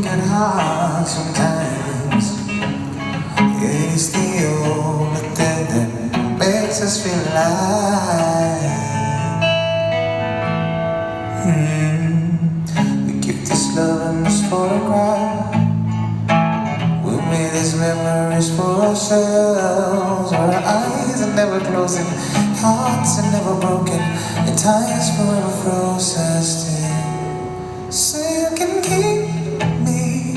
broken heart sometimes. It is the only thing that makes us feel alive. We keep this love in this photograph. We made these memories for ourselves, where our eyes are never closing, hearts are never broken, and time's forever frozen still. So you can keep me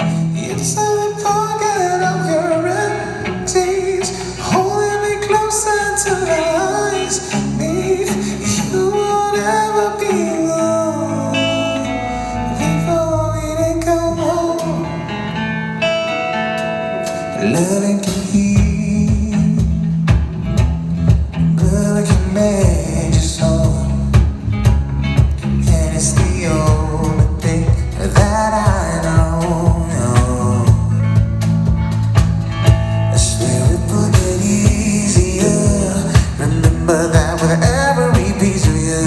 inside the pocket of your empties, holding me closer till our eyes meet. You will never be alone before we go home. Loving can heal, loving can make you slow, and it's the only thing that I know. I swear it will get easier. Remember that with every piece of you.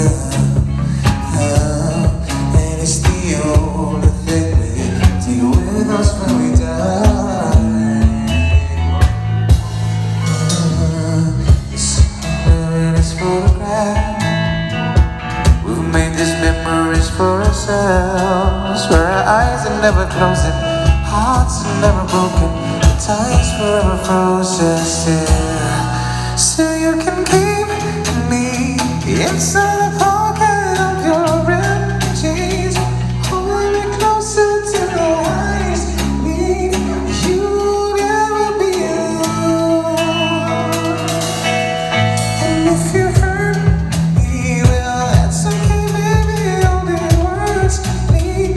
And it's the only thing we take with us when we die. We've made these memories for ourselves, where our eyes are never closing, hearts are never broken, time's forever frozen still. So you can keep me inside the pocket of your ripped jeans, hold me closer till our eyes meet. You'll never be alone. And if you hurt me, well, that's okay, baby. All the words lead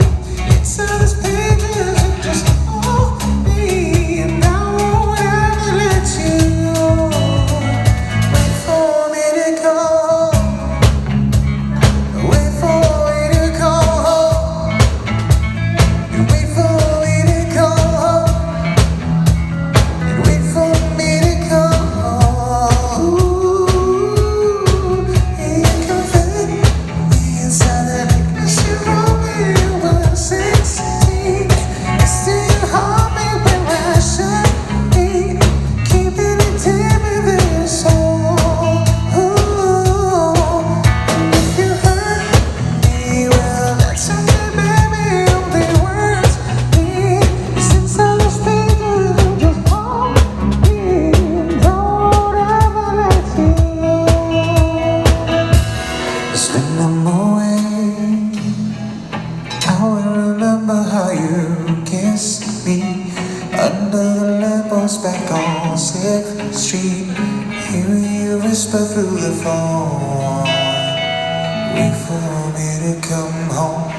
into this pages and just hold me, and I won't ever let you go. Wait for me to go home. Wait for me to go home. Wait for me to go home. And wait for me to go home. And you can fit me inside that necklace you wrote me when I was 16. You still hold me when I should be, keeping it deep within your soul. And if you hurt me, well, that's okay, baby. Only words lead since I was speaking. You just hold me, don't ever let you go. Just when I'm away, I will remember how you kissed me under the lamppost back on 6th Street. Hearing you whisper through the phone, wait for me to come home.